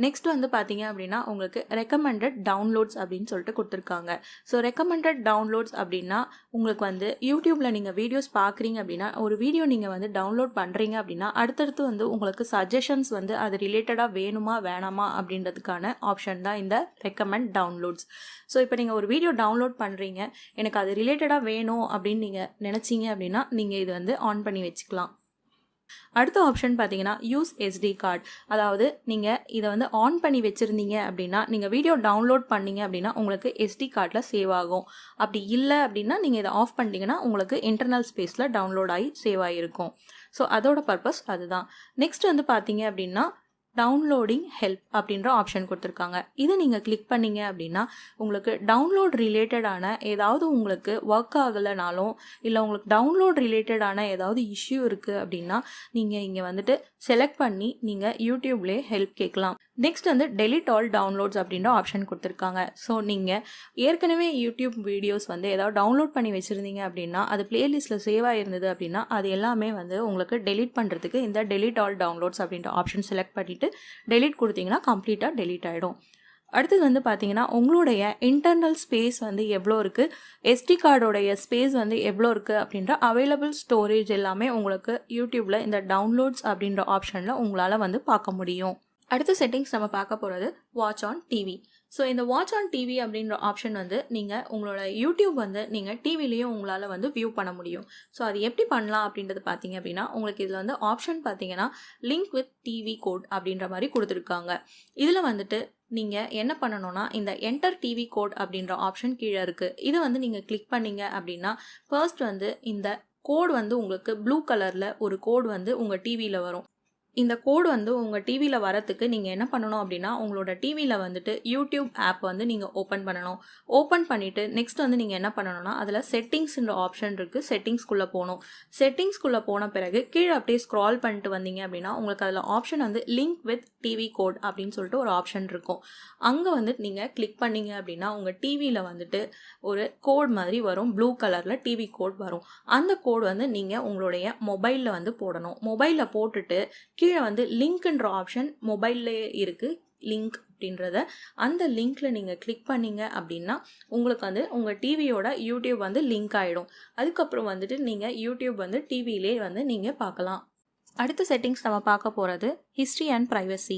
நெக்ஸ்ட் வந்து பார்த்தீங்க அப்படின்னா உங்களுக்கு ரெக்கமெண்டட் டவுன்லோட்ஸ் அப்படின்னு சொல்லிட்டு கொடுத்துருக்காங்க. ஸோ ரெக்கமெண்டட் டவுன்லோட்ஸ் அப்படின்னா உங்களுக்கு வந்து யூடியூப்பில் நீங்கள் வீடியோஸ் பார்க்குறீங்க அப்படின்னா ஒரு வீடியோ நீங்கள் வந்து டவுன்லோட் பண்ணுறீங்க அப்படின்னா அடுத்தடுத்து வந்து உங்களுக்கு சஜஷன்ஸ் வந்து அது ரிலேட்டடாக வேணுமா வேணாமா அப்படின்றதுக்கான ஆப்ஷன் தான் இந்த ரெக்கமெண்ட் டவுன்லோட்ஸ். ஸோ இப்போ நீங்கள் ஒரு வீடியோ டவுன்லோட் பண்ணுறீங்க, எனக்கு அது ரிலேட்டடாக வேணும் அப்படின்னு நீங்கள் நினச்சிங்க அப்படின்னா நீங்கள் இது வந்து ஆன் பண்ணி வச்சுக்கலாம். அடுத்த ஆப்ஷன் பார்த்தீங்கன்னா யூஸ் எஸ்டி கார்டு. அதாவது நீங்கள் இதை வந்து ஆன் பண்ணி வச்சுருந்தீங்க அப்படின்னா நீங்கள் வீடியோ டவுன்லோட் பண்ணீங்க அப்படின்னா உங்களுக்கு எஸ்டி கார்டில் சேவ் ஆகும். அப்படி இல்லை அப்படின்னா நீங்கள் இதை ஆஃப் பண்ணிட்டீங்கன்னா உங்களுக்கு இன்டர்னல் ஸ்பேஸில் டவுன்லோட் ஆகி சேவ் ஆகிருக்கும். ஸோ அதோட பர்பஸ் அதுதான். நெக்ஸ்ட் வந்து பார்த்தீங்க அப்படின்னா டவுன்லோடிங் ஹெல்ப் அப்படின்ற ஆப்ஷன் கொடுத்துருக்காங்க. இதை நீங்கள் கிளிக் பண்ணீங்க அப்படின்னா உங்களுக்கு டவுன்லோட் ரிலேட்டடான ஏதாவது உங்களுக்கு ஒர்க் ஆகலைனாலும் இல்லை உங்களுக்கு டவுன்லோட் ரிலேட்டடான ஏதாவது இஷ்யூ இருக்குது அப்படின்னா நீங்கள் இங்கே வந்துட்டு செலக்ட் பண்ணி நீங்கள் யூடியூப்லேயே ஹெல்ப் கேட்கலாம். நெக்ஸ்ட் வந்து டெலிட் ஆல் டவுன்லோட்ஸ் அப்படின்ற ஆப்ஷன் கொடுத்துருக்காங்க. ஸோ நீங்கள் ஏற்கனவே யூடியூப் வீடியோஸ் வந்து ஏதாவது டவுன்லோட் பண்ணி வச்சுருந்தீங்க அப்படின்னா அது பிளேலிஸ்ட்டில் சேவ் ஆகிருந்தது அப்படின்னா அது எல்லாமே வந்து உங்களுக்கு டெலிட் பண்ணுறதுக்கு இந்த டெலிட் ஆல் டவுன்லோட்ஸ் அப்படின்ற ஆப்ஷன் செலக்ட் பண்ணிவிட்டு டெலிட் கொடுத்தீங்கன்னா கம்ப்ளீட்டாக டெலிட் ஆகிடும். அடுத்தது வந்து பார்த்தீங்கன்னா உங்களுடைய இன்டர்னல் ஸ்பேஸ் வந்து எவ்வளோ இருக்குது, எஸ்டி கார்டோடைய ஸ்பேஸ் வந்து எவ்வளோ இருக்குது அப்படின்ற அவைலபிள் ஸ்டோரேஜ் எல்லாமே உங்களுக்கு யூடியூப்பில் இந்த டவுன்லோட்ஸ் அப்படின்ற ஆப்ஷனில் உங்களால் வந்து பார்க்க முடியும். அடுத்த செட்டிங்ஸ் நம்ம பார்க்க போகிறது வாட்ச் ஆன் டிவி. ஸோ இந்த வாட்ச் ஆன் டிவி அப்படின்ற ஆப்ஷன் வந்து நீங்கள் உங்களோட யூடியூப் வந்து நீங்கள் டிவிலையும் உங்களால் வந்து வியூ பண்ண முடியும். ஸோ அது எப்படி பண்ணலாம் அப்படின்றது பார்த்தீங்க அப்படின்னா உங்களுக்கு இதில் வந்து ஆப்ஷன் பார்த்தீங்கன்னா லிங்க் வித் டிவி கோட் அப்படின்ற மாதிரி கொடுத்துருக்காங்க. இதில் வந்துட்டு நீங்கள் என்ன பண்ணணும்னா இந்த என்டர் டிவி கோட் அப்படின்ற ஆப்ஷன் கீழே இருக்குது. இதை வந்து நீங்கள் கிளிக் பண்ணீங்க அப்படின்னா ஃபர்ஸ்ட் வந்து இந்த கோட் வந்து உங்களுக்கு ப்ளூ கலரில் ஒரு கோட் வந்து உங்கள் டிவியில் வரும். இந்த கோடு வந்து உங்கள் டிவியில் வரத்துக்கு நீங்கள் என்ன பண்ணணும் அப்படின்னா உங்களோட டிவியில் வந்துட்டு யூடியூப் ஆப் வந்து நீங்கள் ஓப்பன் பண்ணணும். ஓப்பன் பண்ணிவிட்டு நெக்ஸ்ட் வந்து நீங்கள் என்ன பண்ணணும்னா அதில் செட்டிங்ஸ்ன்ற ஆப்ஷன் இருக்குது, செட்டிங்ஸ்குள்ளே போகணும். செட்டிங்ஸ்குள்ளே போன பிறகு கீழே அப்படியே ஸ்க்ரால் பண்ணிட்டு வந்தீங்க அப்படின்னா உங்களுக்கு அதில் ஆப்ஷன் வந்து லிங்க் வித் டிவி கோட் அப்படின்னு சொல்லிட்டு ஒரு ஆப்ஷன் இருக்கும். அங்கே வந்துட்டு நீங்கள் கிளிக் பண்ணீங்க அப்படின்னா உங்கள் டிவியில் வந்துட்டு ஒரு கோட் மாதிரி வரும், ப்ளூ கலரில் டிவி கோட் வரும். அந்த கோட் வந்து நீங்கள் உங்களுடைய மொபைலில் வந்து போடணும். மொபைலில் போட்டுட்டு கீழே வந்து லிங்க்ன்ற ஆப்ஷன் மொபைல்லே இருக்குது, லிங்க் அப்படின்றத அந்த லிங்க்கில் நீங்கள் கிளிக் பண்ணீங்க அப்படின்னா உங்களுக்கு வந்து உங்கள் டிவியோட யூடியூப் வந்து லிங்க் ஆகிடும். அதுக்கப்புறம் வந்துட்டு நீங்கள் யூடியூப் வந்து டிவியிலே வந்து நீங்கள் பார்க்கலாம். அடுத்த செட்டிங்ஸ் நம்ம பார்க்க போகிறது ஹிஸ்ட்ரி அண்ட் ப்ரைவசி.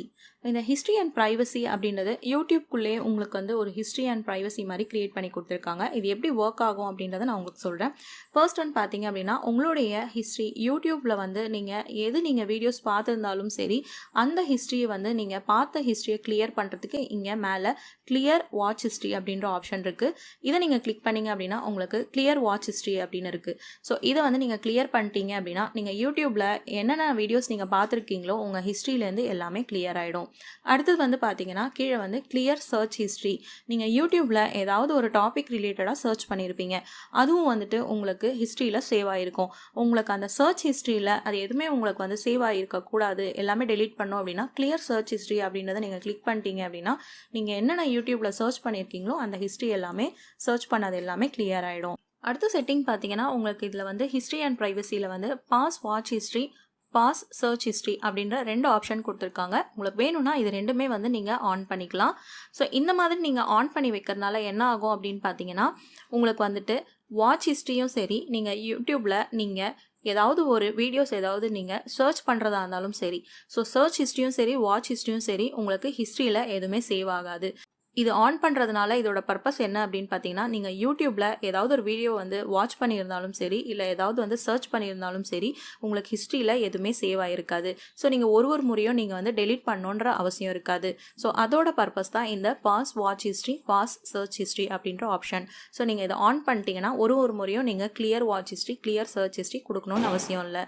இந்த ஹிஸ்ட்ரி அண்ட் ப்ரைவசி அப்படின்றது யூடியூப்குள்ளே உங்களுக்கு வந்து ஒரு ஹிஸ்ட்ரி அண்ட் ப்ரைவசி மாதிரி க்ரியேட் பண்ணி கொடுத்துருக்காங்க. இது எப்படி ஒர்க் ஆகும் அப்படின்றத நான் உங்களுக்கு சொல்கிறேன். ஃபர்ஸ்ட் ஒன் பார்த்தீங்க அப்படின்னா உங்களுடைய ஹிஸ்ட்ரி யூடியூப்பில் வந்து நீங்கள் வீடியோஸ் பார்த்துருந்தாலும் சரி, அந்த ஹிஸ்ட்ரியை வந்து நீங்கள் பார்த்த ஹிஸ்ட்ரியை கிளியர் பண்ணுறதுக்கு இங்கே மேலே கிளியர் வாட்ச் ஹிஸ்ட்ரி அப்படின்ற ஆப்ஷன் இருக்குது. இதை நீங்கள் கிளிக் பண்ணிங்க அப்படின்னா உங்களுக்கு கிளியர் வாட்ச் ஹிஸ்ட்ரி அப்படின்னு இருக்குது. ஸோ இதை வந்து நீங்கள் கிளியர் பண்ணிட்டீங்க அப்படின்னா நீங்கள் யூடியூப்பில் என்னென்ன வீடியோஸ் நீங்கள் பார்த்துருக்கீங்களோ உங்கள் ஹிஸ்ட்ரியிலேருந்து எல்லாமே கிளியர் ஆகிடும். அடுத்தது வந்து பார்த்தீங்கன்னா கீழே வந்து கிளியர் சர்ச் ஹிஸ்ட்ரி. நீங்கள் யூடியூப்பில் ஏதாவது ஒரு டாபிக் ரிலேட்டடாக சர்ச் பண்ணியிருப்பீங்க, அதுவும் வந்துட்டு உங்களுக்கு ஹிஸ்ட்ரியில் சேவ் ஆகிருக்கும். உங்களுக்கு அந்த சர்ச் ஹிஸ்ட்ரியில் அது எதுவுமே உங்களுக்கு வந்து சேவ் ஆகிருக்கக்கூடாது, எல்லாமே டெலீட் பண்ணோம் அப்படின்னா கிளியர் சர்ச் ஹிஸ்ட்ரி அப்படின்றத நீங்கள் கிளிக் பண்ணிட்டீங்க அப்படின்னா நீங்கள் என்னென்ன யூடியூப்பில் சர்ச் பண்ணியிருக்கீங்களோ அந்த ஹிஸ்ட்ரி எல்லாமே சர்ச் பண்ணது எல்லாமே கிளியர் ஆகிடும். அடுத்த செட்டிங் பார்த்தீங்கன்னா உங்களுக்கு இதில் வந்து ஹிஸ்ட்ரி அண்ட் ப்ரைவசியில் வந்து pause watch history, pause search history அப்படின்ற 2 ஆப்ஷன் கொடுத்துருக்காங்க. உங்களுக்கு வேணும்னா இது ரெண்டுமே வந்து நீங்கள் ஆன் பண்ணிக்கலாம். ஸோ இந்த மாதிரி நீங்கள் ஆன் பண்ணி வைக்கிறதுனால என்ன ஆகும் அப்படின்னு பார்த்தீங்கன்னா உங்களுக்கு வந்துட்டு வாட்ச் ஹிஸ்ட்ரியும் சரி, நீங்கள் யூடியூப்பில் நீங்கள் ஏதாவது ஒரு வீடியோஸ் ஏதாவது நீங்கள் சர்ச் பண்ணுறதா இருந்தாலும் சரி, ஸோ சர்ச் ஹிஸ்ட்ரியும் சரி வாட்ச் ஹிஸ்ட்ரியும் சரி உங்களுக்கு ஹிஸ்ட்ரியில் எதுவுமே சேவ் ஆகாது. இது ஆன் பண்ணுறதுனால இதோட பர்பஸ் என்ன அப்படின்னு பார்த்தீங்கன்னா நீங்கள் யூடியூப்பில் ஏதாவது ஒரு வீடியோ வந்து வாட்ச் பண்ணியிருந்தாலும் சரி, இல்லை ஏதாவது வந்து சர்ச் பண்ணியிருந்தாலும் சரி, உங்களுக்கு ஹிஸ்ட்ரியில் எதுவுமே சேவ் ஆகிருக்காது. ஸோ நீங்கள் ஒரு முறையும் நீங்கள் வந்து டெலீட் பண்ணணுன்ற அவசியம் இருக்காது. ஸோ அதோட பர்பஸ் தான் இந்த pause watch history, pause search history அப்படின்ற ஆப்ஷன். ஸோ நீங்கள் இதை ஆன் பண்ணிட்டீங்கன்னா ஒரு முறையும் நீங்கள் clear watch history, clear search history கொடுக்கணும்னு அவசியம் இல்லை.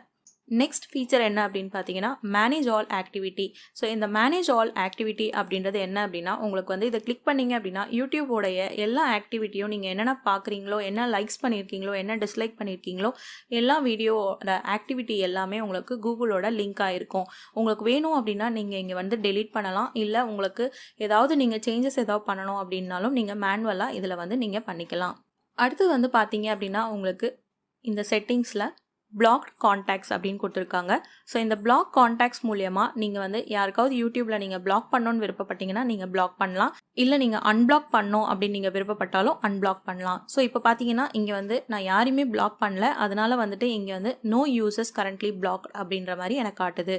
நெக்ஸ்ட் ஃபீச்சர் என்ன அப்படின்னு பார்த்தீங்கன்னா மேனேஜ் ஆல் ஆக்டிவிட்டி. ஸோ இந்த மேனேஜ் ஆல் ஆக்டிவிட்டி அப்படின்றது என்ன அப்படின்னா உங்களுக்கு வந்து இதை கிளிக் பண்ணிங்க அப்படின்னா யூடியூபோடைய எல்லா ஆக்டிவிட்டியும் நீங்கள் என்னென்ன பார்க்குறீங்களோ, என்ன லைக்ஸ் பண்ணியிருக்கீங்களோ, என்ன டிஸ்லைக் பண்ணியிருக்கீங்களோ, எல்லா வீடியோட ஆக்டிவிட்டி எல்லாமே உங்களுக்கு கூகுளோட லிங்க் ஆகிருக்கும். உங்களுக்கு வேணும் அப்படின்னா நீங்கள் இங்கே வந்து டெலீட் பண்ணலாம். இல்லை உங்களுக்கு ஏதாவது நீங்கள் சேஞ்சஸ் ஏதாவது பண்ணணும் அப்படின்னாலும் நீங்கள் மேனுவலாக இதில் வந்து நீங்கள் பண்ணிக்கலாம். அடுத்து வந்து பார்த்தீங்க அப்படின்னா உங்களுக்கு இந்த செட்டிங்ஸில் பிளாக்ட் கான்டாக்ட்ஸ் அப்படின்னு கொடுத்துருக்காங்க. ஸோ இந்த பிளாக் கான்டாக்ட்ஸ் மூலியமாக நீங்கள் வந்து யாருக்காவது யூடியூப்பில் நீங்கள் பிளாக் பண்ணணும்னு விருப்பப்பட்டீங்கன்னா நீங்கள் பிளாக் பண்ணலாம். இல்லை நீங்கள் அன்பிளாக் பண்ணணும் அப்படின்னு நீங்கள் விருப்பப்பட்டாலும் அன்பிளாக் பண்ணலாம். ஸோ இப்போ பார்த்தீங்கன்னா இங்கே வந்து நான் யாரையுமே பிளாக் பண்ணல, அதனால வந்துட்டு இங்கே வந்து நோ யூசர்ஸ் கரண்ட்லி பிளாக் அப்படின்ற மாதிரி எனக்கு காட்டுது.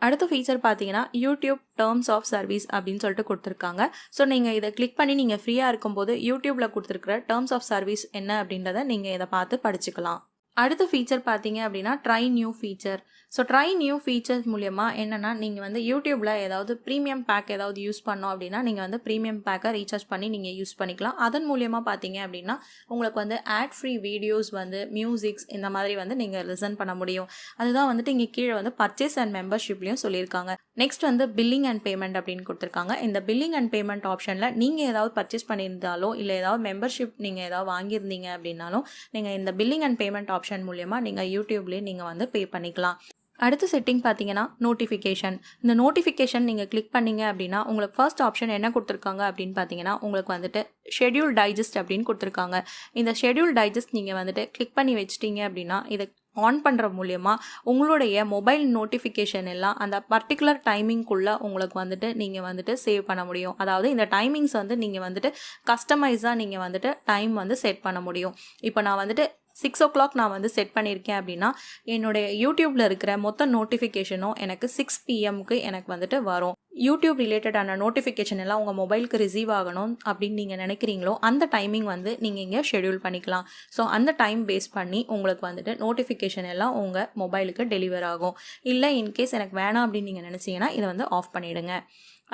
அடுத்த ஃபீச்சர் பார்த்தீங்கன்னா யூடியூப் டேர்ம்ஸ் ஆஃப் சர்வீஸ் அப்படின்னு சொல்லிட்டு கொடுத்துருக்காங்க. ஸோ நீங்கள் இதை கிளிக் பண்ணி நீங்கள் ஃப்ரீயாக இருக்கும்போது யூடியூப்பில் கொடுத்துருக்குற டேர்ம்ஸ் ஆஃப் சர்வீஸ் என்ன அப்படின்றத நீங்கள் இதை பார்த்து படிச்சுக்கலாம். அடுத்த ஃபீச்சர் பார்த்தீங்க அப்படின்னா try new feature. So try new features மூலயமா என்னென்னா நீங்கள் வந்து யூடியூப்பில் ஏதாவது ப்ரீமியம் பேக் ஏதாவது யூஸ் பண்ணோம் அப்படின்னா நீங்கள் வந்து ப்ரீமியம் பேக்கை ரீசார்ஜ் பண்ணி நீங்கள் யூஸ் பண்ணிக்கலாம். அதன் மூலியமாக பார்த்தீங்க அப்படின்னா உங்களுக்கு வந்து ஆட் ஃப்ரீ வீடியோஸ் வந்து மியூசிக்ஸ் இந்த மாதிரி வந்து நீங்கள் லிசன் பண்ண முடியும். அதுதான் வந்துட்டு இங்கே கீழே வந்து பர்ச்சேஸ் அண்ட் மெம்பர்ஷிப்லையும் சொல்லியிருக்காங்க. நெக்ஸ்ட் வந்து பில்லிங் அண்ட் பேமெண்ட் அப்படின்னு கொடுத்துருக்காங்க. இந்த பில்லிங் அண்ட் பேமெண்ட் ஆப்ஷனில் நீங்கள் ஏதாவது பர்ச்சேஸ் பண்ணியிருந்தாலோ இல்லை ஏதாவது மெம்பர்ஷிப் நீங்கள் ஏதாவது வாங்கியிருந்தீங்க அப்படின்னாலும் நீங்கள் இந்த பில்லிங் அண்ட் பேமெண்ட் ஆப்ஷன் மூலயமா நீங்கள் யூடியூப்லேயே நீங்கள் வந்து பே பண்ணிக்கலாம். அடுத்த செட்டிங் பார்த்தீங்கன்னா நோட்டிஃபிகேஷன். இந்த நோட்டிஃபிகேஷன் நீங்கள் கிளிக் பண்ணீங்க அப்படின்னா உங்களுக்கு ஃபர்ஸ்ட் ஆப்ஷன் என்ன கொடுத்துருக்காங்க அப்படின்னு பார்த்தீங்கன்னா உங்களுக்கு வந்துட்டு ஷெட்யூல் டைஜஸ்ட் அப்படின்னு கொடுத்துருக்காங்க. இந்த ஷெட்யூல் டைஜஸ்ட் நீங்கள் வந்துட்டு கிளிக் பண்ணி வச்சிட்டீங்க அப்படின்னா இதை ஆன் பண்ணுற மூலியமாக உங்களுடைய மொபைல் நோட்டிஃபிகேஷன் எல்லாம் அந்த பர்டிகுலர் டைமிங்குள்ளே உங்களுக்கு வந்துட்டு நீங்கள் வந்துட்டு சேவ் பண்ண முடியும். அதாவது இந்த டைமிங்ஸ் வந்து நீங்கள் வந்துட்டு கஸ்டமைஸாக நீங்கள் வந்துட்டு டைம் வந்து செட் பண்ண முடியும். இப்போ நான் வந்துட்டு 6 o'clock நான் வந்து செட் பண்ணியிருக்கேன் அப்படின்னா என்னுடைய யூடியூப்பில் இருக்கிற மொத்த நோட்டிஃபிகேஷனும் எனக்கு 6 PM எனக்கு வந்துட்டு வரும். யூடியூப் ரிலேட்டடான நோட்டிஃபிகேஷன் எல்லாம் உங்கள் மொபைலுக்கு ரிசீவ் ஆகணும் அப்படின்னு நீங்கள் நினைக்கிறீங்களோ அந்த டைமிங் வந்து நீங்கள் இங்கே ஷெட்யூல் பண்ணிக்கலாம். ஸோ அந்த டைம் பேஸ் பண்ணி உங்களுக்கு வந்துட்டு நோட்டிஃபிகேஷன் எல்லாம் உங்கள் மொபைலுக்கு டெலிவர் ஆகும். இல்லை இன்கேஸ் எனக்கு வேணாம் அப்படின்னு நீங்கள் நினச்சிங்கன்னா இதை வந்து ஆஃப் பண்ணிவிடுங்க.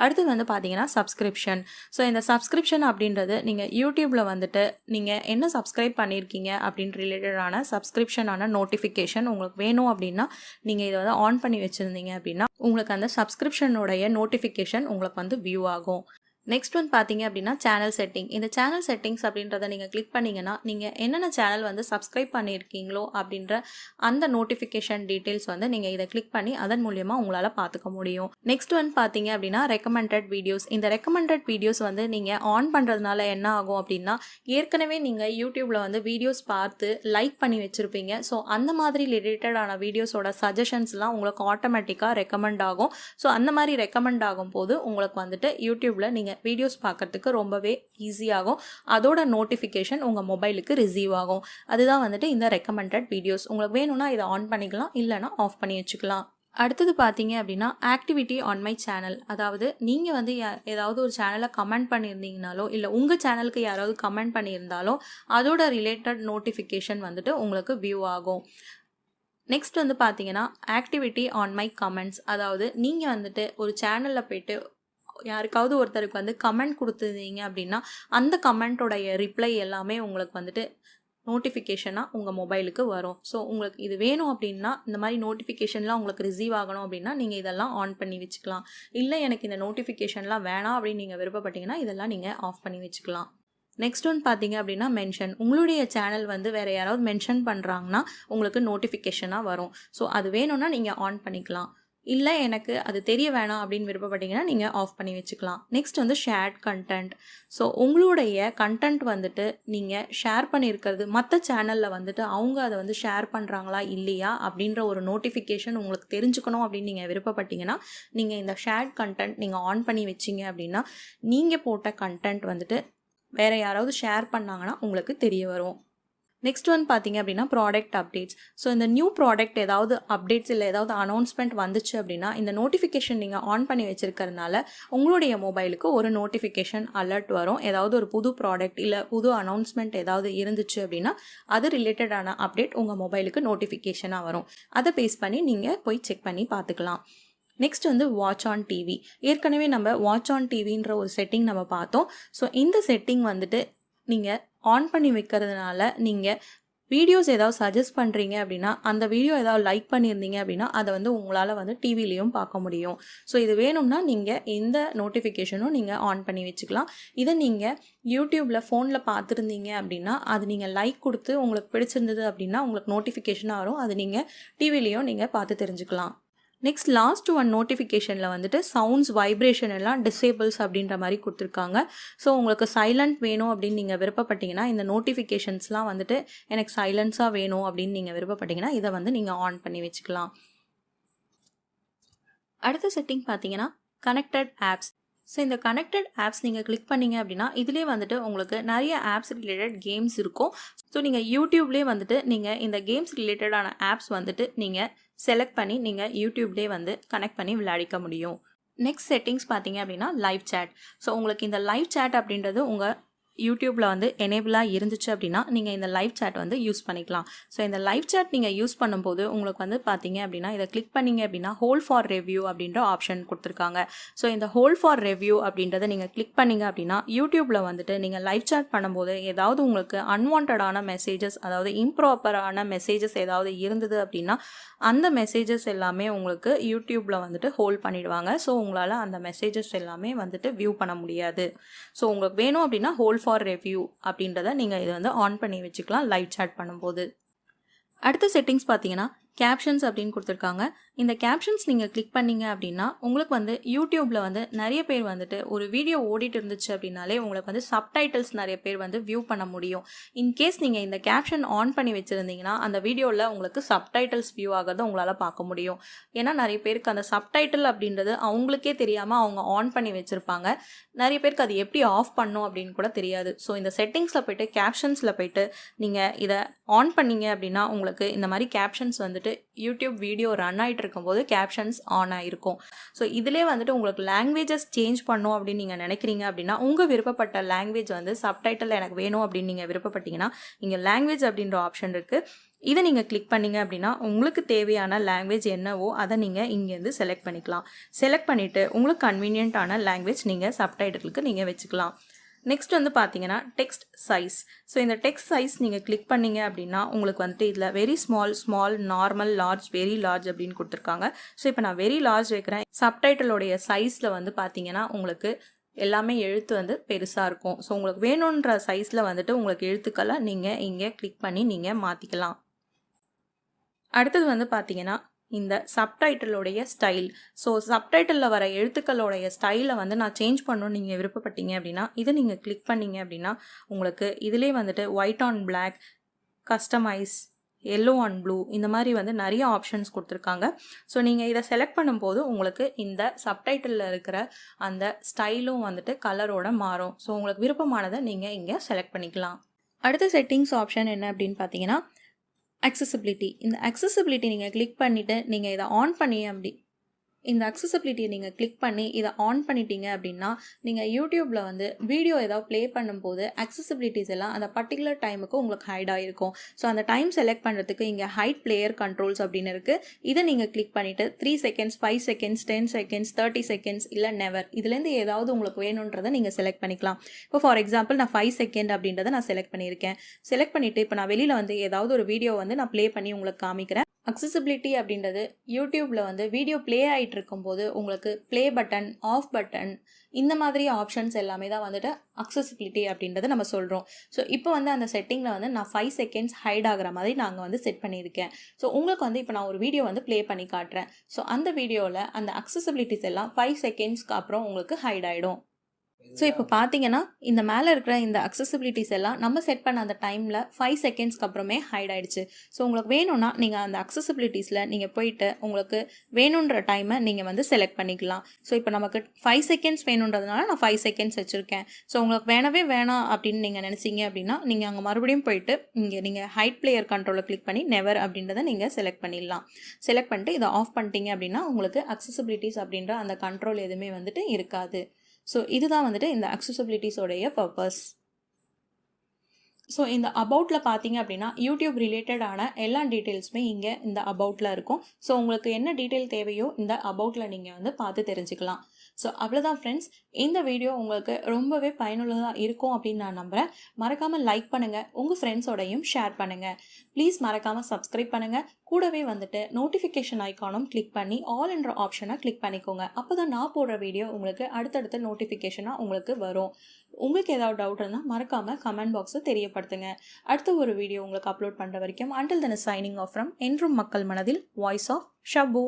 அடுத்தது வந்து பார்த்தீங்கன்னா சப்ஸ்கிரிப்ஷன். ஸோ இந்த சப்ஸ்கிரிப்ஷன் அப்படின்றது நீங்கள் யூடியூப்பில் வந்துட்டு நீங்கள் என்ன சப்ஸ்கிரைப் பண்ணியிருக்கீங்க அப்படின்னு ரிலேட்டடான சப்ஸ்கிரிப்ஷனான நோட்டிஃபிகேஷன் உங்களுக்கு வேணும் அப்படின்னா நீங்கள் இதை வந்து ஆன் பண்ணி வச்சுருந்தீங்க அப்படின்னா உங்களுக்கு அந்த சப்ஸ்கிரிப்ஷனுடைய நோட்டிஃபிகேஷன் உங்களுக்கு வந்து வியூ ஆகும். நெக்ஸ்ட் ஒன் பார்த்தீங்க அப்படின்னா சேனல் செட்டிங். இந்த சேனல் செட்டிங்ஸ் அப்படின்றத நீங்கள் கிளிக் பண்ணிங்கன்னா நீங்கள் என்னென்ன சேனல் வந்து சப்ஸ்கிரைப் பண்ணியிருக்கீங்களோ அப்படின்ற அந்த நோட்டிஃபிகேஷன் டீட்டெயில்ஸ் வந்து நீங்கள் இதை கிளிக் பண்ணி அதன் மூலியமாக உங்களால் பார்த்துக்க முடியும். நெக்ஸ்ட் ஒன் பார்த்தீங்க அப்படின்னா ரெக்கமெண்டட் வீடியோஸ். இந்த ரெக்கமெண்டட் வீடியோஸ் வந்து நீங்கள் ஆன் பண்ணுறதுனால என்ன ஆகும் அப்படின்னா ஏற்கனவே நீங்கள் யூடியூப்பில் வந்து வீடியோஸ் பார்த்து லைக் பண்ணி வச்சுருப்பீங்க. ஸோ அந்த மாதிரி ரிலேட்டடான வீடியோஸோட சஜஷன்ஸ்லாம் உங்களுக்கு ஆட்டோமேட்டிக்காக ரெக்கமெண்ட் ஆகும். ஸோ அந்த மாதிரி ரெக்கமெண்ட் ஆகும்போது உங்களுக்கு வந்துட்டு யூடியூப்பில் நீங்கள் வீடியோஸ் பார்க்கறதுக்கு ரொம்பவே ஈஸியாகும். அதோட நோட்டிஃபிகேஷன் உங்கள் மொபைலுக்கு ரிசீவ் ஆகும். அதுதான் வந்துட்டு இந்த ரெக்கமெண்டட் வீடியோஸ். உங்களுக்கு வேணும்னா இதை ஆன் பண்ணிக்கலாம், இல்லைனா ஆஃப் பண்ணி வச்சுக்கலாம். அடுத்தது பார்த்தீங்க அப்படின்னா ஆக்டிவிட்டி ஆன் மை சேனல். அதாவது நீங்கள் வந்து ஏதாவது ஒரு சேனலை கமெண்ட் பண்ணியிருந்தீங்கனாலோ இல்லை உங்கள் சேனலுக்கு யாராவது கமெண்ட் பண்ணியிருந்தாலோ அதோட ரிலேட்டட் நோட்டிஃபிகேஷன் வந்துட்டு உங்களுக்கு வியூ ஆகும். நெக்ஸ்ட் வந்து பார்த்தீங்கன்னா ஆக்டிவிட்டி ஆன் மை கமெண்ட்ஸ். அதாவது நீங்கள் வந்துட்டு ஒரு சேனலில் போய்ட்டு யாருக்காவது ஒருத்தருக்கு வந்து கமெண்ட் கொடுத்துருந்தீங்க அப்படின்னா அந்த கமெண்ட்டோடைய ரிப்ளை எல்லாமே உங்களுக்கு வந்துட்டு நோட்டிஃபிகேஷனாக உங்கள் மொபைலுக்கு வரும். ஸோ உங்களுக்கு இது வேணும் அப்படின்னா இந்த மாதிரி நோட்டிஃபிகேஷன்லாம் உங்களுக்கு ரிசீவ் ஆகணும் அப்படின்னா நீங்கள் இதெல்லாம் ஆன் பண்ணி வச்சுக்கலாம். இல்லை எனக்கு இந்த நோட்டிஃபிகேஷன்லாம் வேணாம் அப்படின்னு நீங்கள் விருப்பப்பட்டீங்கன்னா இதெல்லாம் நீங்கள் ஆஃப் பண்ணி வச்சுக்கலாம். நெக்ஸ்ட் ஒன் பார்த்தீங்க அப்படின்னா மென்ஷன். உங்களுடைய சேனல் வந்து வேறு யாராவது மென்ஷன் பண்ணுறாங்கன்னா உங்களுக்கு நோட்டிஃபிகேஷனாக வரும். ஸோ அது வேணும்னா நீங்கள் ஆன் பண்ணிக்கலாம். இல்லை எனக்கு அது தெரிய வேணாம் அப்படின்னு விருப்பப்பட்டீங்கன்னா நீங்கள் ஆஃப் பண்ணி வச்சுக்கலாம். நெக்ஸ்ட் வந்து ஷேர்ட் கண்டென்ட். ஸோ உங்களுடைய கண்டென்ட் வந்துட்டு நீங்கள் ஷேர் பண்ணியிருக்கிறது மற்ற சேனலில் வந்துட்டு அவங்க அதை வந்து ஷேர் பண்ணுறாங்களா இல்லையா அப்படின்ற ஒரு நோட்டிஃபிகேஷன் உங்களுக்கு தெரிஞ்சுக்கணும் அப்படின்னு நீங்கள் விருப்பப்பட்டீங்கன்னா நீங்கள் இந்த ஷேர்ட் கண்டென்ட் நீங்கள் ஆன் பண்ணி வச்சிங்க அப்படின்னா நீங்கள் போட்ட கண்டென்ட் வந்துட்டு வேறு யாராவது ஷேர் பண்ணாங்கன்னா உங்களுக்கு தெரிய வரும். நெக்ஸ்ட் ஒன் பார்த்தீங்க அப்படின்னா ப்ராடக்ட் அப்டேட்ஸ். ஸோ இந்த நியூ ப்ராடக்ட் ஏதாவது அப்டேட்ஸ் இல்லை ஏதாவது அனௌன்ஸ்மெண்ட் வந்துச்சு அப்படின்னா இந்த நோட்டிஃபிகேஷன் நீங்கள் ஆன் பண்ணி வச்சுருக்கிறதுனால உங்களுடைய மொபைலுக்கு ஒரு நோட்டிஃபிகேஷன் அலர்ட் வரும். ஏதாவது ஒரு புது ப்ராடக்ட் இல்லை புது அனௌன்ஸ்மெண்ட் ஏதாவது இருந்துச்சு அப்படின்னா அது ரிலேட்டடான அப்டேட் உங்கள் மொபைலுக்கு நோட்டிஃபிகேஷனாக வரும். அதை பேஸ் பண்ணி நீங்கள் போய் செக் பண்ணி பார்த்துக்கலாம். நெக்ஸ்ட் வந்து வாட்ச் ஆன் டிவி. ஏற்கனவே நம்ம வாட்ச் ஆன் டிவின்ற ஒரு செட்டிங் நம்ம பார்த்தோம். ஸோ இந்த செட்டிங் வந்துட்டு நீங்கள் ஆன் பண்ணி வைக்கிறதுனால நீங்கள் வீடியோஸ் ஏதாவது சஜஸ்ட் பண்ணுறீங்க அப்படின்னா அந்த வீடியோ ஏதாவது லைக் பண்ணியிருந்தீங்க அப்படின்னா அதை வந்து உங்களால் வந்து டிவிலையும் பார்க்க முடியும். ஸோ இது வேணும்னா நீங்கள் இந்த நோட்டிஃபிகேஷனும் நீங்கள் ஆன் பண்ணி வச்சுக்கலாம். இதை நீங்கள் யூடியூப்பில் ஃபோனில் பார்த்துருந்தீங்க அப்படின்னா அது நீங்கள் லைக் கொடுத்து உங்களுக்கு பிடிச்சிருந்தது அப்படின்னா உங்களுக்கு நோட்டிஃபிகேஷனாக வரும். அது நீங்கள் டிவிலையும் நீங்கள் பார்த்து தெரிஞ்சுக்கலாம். நெக்ஸ்ட் லாஸ்ட் ஒன் நோட்டிஃபிகேஷனில் வந்துட்டு சவுண்ட்ஸ் வைப்ரேஷன் எல்லாம் டிசேபிள்ஸ் அப்படின்ற மாதிரி கொடுத்துருக்காங்க. ஸோ உங்களுக்கு சைலண்ட் வேணும் அப்படின்னு நீங்கள் விருப்பப்பட்டீங்கன்னா இந்த நோட்டிஃபிகேஷன்ஸ்லாம் வந்துட்டு எனக்கு சைலன்ஸாக வேணும் அப்படின்னு நீங்கள் விருப்பப்பட்டீங்கன்னா இதை வந்து நீங்கள் ஆன் பண்ணி வச்சுக்கலாம். அடுத்த செட்டிங் பார்த்தீங்கன்னா கனெக்டட் ஆப்ஸ். ஸோ இந்த கனெக்டட் ஆப்ஸ் நீங்கள் கிளிக் பண்ணிங்க அப்படின்னா இதிலே வந்துட்டு உங்களுக்கு நிறைய ஆப்ஸ் ரிலேட்டட் கேம்ஸ் இருக்கும். ஸோ நீங்கள் யூடியூப்லேயே வந்துட்டு நீங்கள் இந்த கேம்ஸ் ரிலேட்டடான ஆப்ஸ் வந்துட்டு நீங்கள் செலக்ட் பண்ணி நீங்கள் யூடியூப்லேயே வந்து கனெக்ட் பண்ணி விளையாடிக்க முடியும். நெக்ஸ்ட் செட்டிங்ஸ் பார்த்தீங்க அப்படின்னா லைவ் சேட். ஸோ உங்களுக்கு இந்த லைவ் சேட் அப்படின்றது உங்கள் யூடியூப்பில் வந்து எனேபிளாக இருந்துச்சு அப்படின்னா நீங்கள் இந்த லைவ் சேட் வந்து யூஸ் பண்ணிக்கலாம். ஸோ இந்த லைவ் சேட் நீங்கள் யூஸ் பண்ணும்போது உங்களுக்கு வந்து பார்த்தீங்க அப்படின்னா இதை கிளிக் பண்ணிங்க அப்படின்னா ஹோல் ஃபார் ரிவ்யூ அப்படின்ற ஆப்ஷன் கொடுத்துருக்காங்க. ஸோ இந்த ஹோல் ஃபார் ரிவ்யூ அப்படின்றத நீங்கள் கிளிக் பண்ணிங்க அப்படின்னா யூடியூப்பில் வந்துட்டு நீங்கள் லைவ் சேட் பண்ணும்போது ஏதாவது உங்களுக்கு அன்வான்டான மெசேஜஸ் அதாவது இம்ப்ராப்பரான மெசேஜஸ் ஏதாவது இருந்தது அப்படின்னா அந்த மெசேஜஸ் எல்லாமே உங்களுக்கு யூடியூப்பில் வந்துட்டு ஹோல்ட் பண்ணிடுவாங்க. ஸோ உங்களால் அந்த மெசேஜஸ் எல்லாமே வந்துட்டு வியூ பண்ண முடியாது. ஸோ உங்களுக்கு வேணும் அப்படின்னா ஹோல் ஃபார் ரிவ்யூ அப்படின்றத நீங்கள் இதை வந்து ஆன் பண்ணி வச்சுக்கலாம் லைவ் சாட் பண்ணும்போது. அடுத்த செட்டிங்ஸ் பார்த்தீங்கன்னா கேப்ஷன்ஸ் அப்படின்னு கொடுத்துருக்காங்க. இந்த கேப்ஷன்ஸ் நீங்கள் கிளிக் பண்ணிங்க அப்படின்னா உங்களுக்கு வந்து யூடியூப்பில் வந்து நிறைய பேர் வந்துட்டு ஒரு வீடியோ ஓடிட்டு இருந்துச்சு அப்படின்னாலே உங்களுக்கு வந்து சப்டைட்டில்ஸ் நிறைய பேர் வந்து வியூ பண்ண முடியும். இன்கேஸ் நீங்கள் இந்த கேப்ஷன் ஆன் பண்ணி வச்சுருந்தீங்கன்னா அந்த வீடியோவில் உங்களுக்கு சப்டைட்டில்ஸ் வியூ ஆகிறத உங்களால் பார்க்க முடியும். ஏன்னா நிறைய பேருக்கு அந்த சப்டைட்டில் அப்படின்றது அவங்களுக்கே தெரியாமல் அவங்க ஆன் பண்ணி வச்சுருப்பாங்க. நிறைய பேருக்கு அது எப்படி ஆஃப் பண்ணும் அப்படின்னு கூட தெரியாது. ஸோ இந்த செட்டிங்ஸில் போய்ட்டு கேப்ஷன்ஸில் போய்ட்டு நீங்கள் இதை ஆன் பண்ணீங்க அப்படின்னா உங்களுக்கு இந்த மாதிரி கேப்ஷன்ஸ் வந்துட்டு யூடியூப் வீடியோ ரன் ஆகிட்டு இருக்கும்போது கேப்ஷன்ஸ் ஆன் ஆகிருக்கும். ஸோ இதிலே வந்துட்டு உங்களுக்கு லாங்குவேஜஸ் சேஞ்ச் பண்ணும் அப்படின்னு நீங்கள் நினைக்கிறீங்க அப்படின்னா உங்கள் விருப்பப்பட்ட லாங்குவேஜ் வந்து சப்டைட்டில் எனக்கு வேணும் அப்படின்னு நீங்கள் விருப்பப்பட்டீங்கன்னா இங்கே லாங்குவேஜ் அப்படின்ற ஆப்ஷன் இருக்குது. இதை நீங்கள் கிளிக் பண்ணிங்க அப்படின்னா உங்களுக்கு தேவையான லாங்குவேஜ் என்னவோ அதை நீங்கள் இங்கேருந்து செலக்ட் பண்ணிக்கலாம். செலக்ட் பண்ணிவிட்டு உங்களுக்கு கன்வீனியன்ட்டான லாங்குவேஜ் நீங்கள் சப்டைட்டிலுக்கு நீங்கள் வச்சுக்கலாம். நெக்ஸ்ட் வந்து பார்த்தீங்கன்னா டெக்ஸ்ட் சைஸ். ஸோ இந்த டெக்ஸ்ட் சைஸ் நீங்கள் கிளிக் பண்ணிங்க அப்படின்னா உங்களுக்கு வந்துட்டு இதில் very small, normal, large, very large அப்படின்னு கொடுத்துருக்காங்க. ஸோ இப்போ நான் வெரி லார்ஜ் வைக்கிறேன். சப்டைட்டிலோடைய சைஸில் வந்து பார்த்தீங்கன்னா உங்களுக்கு எல்லாமே எழுத்து வந்து பெருசாக இருக்கும். ஸோ உங்களுக்கு வேணுன்ற சைஸில் வந்துட்டு உங்களுக்கு எழுத்துக்களை நீங்கள் இங்கே கிளிக் பண்ணி நீங்கள் மாற்றிக்கலாம். அடுத்தது வந்து பார்த்தீங்கன்னா இந்த சப்டைட்டிலோடைய ஸ்டைல். ஸோ சப்டைட்டிலில் வர எழுத்துக்களோடைய ஸ்டைலை வந்து நான் சேஞ்ச் பண்ணணும்னு நீங்கள் விருப்பப்பட்டீங்க அப்படின்னா இதை நீங்கள் கிளிக் பண்ணீங்க அப்படின்னா உங்களுக்கு இதிலே வந்துட்டு white on black, customise, yellow on blue இந்த மாதிரி வந்து நிறைய ஆப்ஷன்ஸ் கொடுத்துருக்காங்க. ஸோ நீங்கள் இதை செலக்ட் பண்ணும்போது உங்களுக்கு இந்த சப்டைட்டிலில் இருக்கிற அந்த ஸ்டைலும் வந்துட்டு கலரோட மாறும். ஸோ உங்களுக்கு விருப்பமானதை நீங்கள் இங்கே செலக்ட் பண்ணிக்கலாம். அடுத்த செட்டிங்ஸ் ஆப்ஷன் என்ன அப்படின்னு பார்த்தீங்கன்னா அக்சசிபிலிட்டி. இந்த அக்சசிபிலிட்டி நீங்கள் கிளிக் பண்ணிவிட்டு நீங்கள் இதை ஆன் பண்ணி இந்த அக்சசிபிலிட்டியை நீங்கள் கிளிக் பண்ணி இதை ஆன் பண்ணிட்டீங்க அப்படின்னா நீங்கள் யூடியூப்பில் வந்து வீடியோ ஏதாவது ப்ளே பண்ணும்போது அக்சசிபிலிட்டிஸ் எல்லாம் அந்த பர்டிகுலர் டைமுக்கு உங்களுக்கு ஹைட் ஆகிருக்கும். ஸோ அந்த டைம் செலக்ட் பண்ணுறதுக்கு இங்கே ஹைட் பிளேயர் கண்ட்ரோல்ஸ் அப்படின்னு இருக்குது. இதை நீங்கள் கிளிக் பண்ணிவிட்டு 3 செகண்ட்ஸ், 5 செகண்ட்ஸ், 10 செகண்ட்ஸ், 30 செகண்ட்ஸ் இல்லை நெவர் இதுலேருந்து ஏதாவது உங்களுக்கு வேணுன்றதை நீங்கள் செலக்ட் பண்ணிக்கலாம். இப்போ ஃபார் எக்ஸாம்பிள் நான் 5 செகண்ட் அப்படின்றத நான் செலக்ட் பண்ணியிருக்கேன். செலக்ட் பண்ணிவிட்டு இப்போ நான் வெளியில் வந்து ஏதாவது ஒரு வீடியோ வந்து நான் ப்ளே பண்ணி உங்களுக்கு காமிக்கிறேன். அக்சசிபிலிட்டி அப்படின்றது யூடியூப்பில் வந்து வீடியோ ப்ளே ஆகிட்டு இருக்கும்போது உங்களுக்கு ப்ளே பட்டன், ஆஃப் பட்டன் இந்த மாதிரி ஆப்ஷன்ஸ் எல்லாமே தான் வந்துட்டு அக்சசிபிலிட்டி அப்படின்றத நம்ம சொல்கிறோம். ஸோ இப்போ வந்து அந்த செட்டிங்கில் வந்து நான் 5 செகண்ட்ஸ் ஹைட் ஆகிற மாதிரி நாங்கள் வந்து செட் பண்ணியிருக்கேன். ஸோ உங்களுக்கு வந்து இப்போ நான் ஒரு வீடியோ வந்து ப்ளே பண்ணி காட்டுறேன். ஸோ அந்த வீடியோவில் அந்த அக்சசிபிலிட்டிஸ் எல்லாம் 5 செகண்ட்ஸ்க்கு அப்புறம் உங்களுக்கு ஹைட் ஆகிடும். ஸோ இப்போ பார்த்தீங்கன்னா இந்த மேலே இருக்கிற இந்த அக்சசிபிலிட்டிஸ் எல்லாம் நம்ம செட் பண்ண அந்த டைமில் 5 செகண்ட்ஸ்க்கு அப்புறமே ஹைட் ஆகிடுச்சு. ஸோ உங்களுக்கு வேணும்னா நீங்கள் அந்த அக்சசிபிலிட்டிஸில் நீங்கள் போயிட்டு உங்களுக்கு வேணுன்ற டைமை நீங்கள் வந்து செலக்ட் பண்ணிக்கலாம். ஸோ இப்போ நமக்கு 5 செகண்ட்ஸ் வேணுன்றதுனால நான் 5 செகண்ட்ஸ் வச்சுருக்கேன். ஸோ உங்களுக்கு வேணவே வேணாம் அப்படின்னு நீங்கள் நினச்சிங்க அப்படின்னா நீங்கள் அங்கே மறுபடியும் போயிட்டு இங்கே நீங்கள் ஹைட் பிளேயர் கண்ட்ரோலை கிளிக் பண்ணி நெவர் அப்படின்றத நீங்கள் செலக்ட் பண்ணிடலாம். செலக்ட் பண்ணிட்டு இதை ஆஃப் பண்ணிட்டீங்க அப்படின்னா உங்களுக்கு அக்சசிபிலிட்டிஸ் அப்படின்ற அந்த கண்ட்ரோல் எதுவுமே வந்துட்டு இருக்காது. ஸோ இதுதான் வந்துட்டு இந்த அக்சசிபிலிட்டிஸோடைய பர்பஸ். ஸோ இந்த அபவுட்டில் பார்த்தீங்க அப்படின்னா யூடியூப் ரிலேட்டடான எல்லா டீட்டெயில்ஸுமே இங்கே இந்த அபவுட்டில் இருக்கும். ஸோ உங்களுக்கு என்ன டீட்டெயில் தேவையோ இந்த அபவுட்டில் நீங்கள் வந்து பார்த்து தெரிஞ்சுக்கலாம். ஸோ அவ்வளோதான் ஃப்ரெண்ட்ஸ், இந்த வீடியோ உங்களுக்கு ரொம்பவே பயனுள்ளதாக இருக்கும் அப்படின்னு நான் நம்புகிறேன். மறக்காமல் லைக் பண்ணுங்கள், உங்கள் ஃப்ரெண்ட்ஸோடையும் ஷேர் பண்ணுங்கள். ப்ளீஸ் மறக்காமல் சப்ஸ்கிரைப் பண்ணுங்கள். கூடவே வந்துட்டு நோட்டிஃபிகேஷன் ஐக்கானும் கிளிக் பண்ணி ஆல் என்ற ஆப்ஷனை கிளிக் பண்ணிக்கோங்க. அப்போ தான் நான் போடுற வீடியோ உங்களுக்கு அடுத்தடுத்த நோட்டிஃபிகேஷனாக உங்களுக்கு வரும். உங்களுக்கு ஏதாவது டவுட் இருந்தால் மறக்காமல் கமெண்ட் பாக்ஸில் தெரியப்படுத்துங்க. அடுத்த ஒரு வீடியோ உங்களுக்கு அப்லோட் பண்ணுற வரைக்கும் until then signing off from என்றும் மக்கள் மனதில் வாய்ஸ் ஆஃப் ஷபு.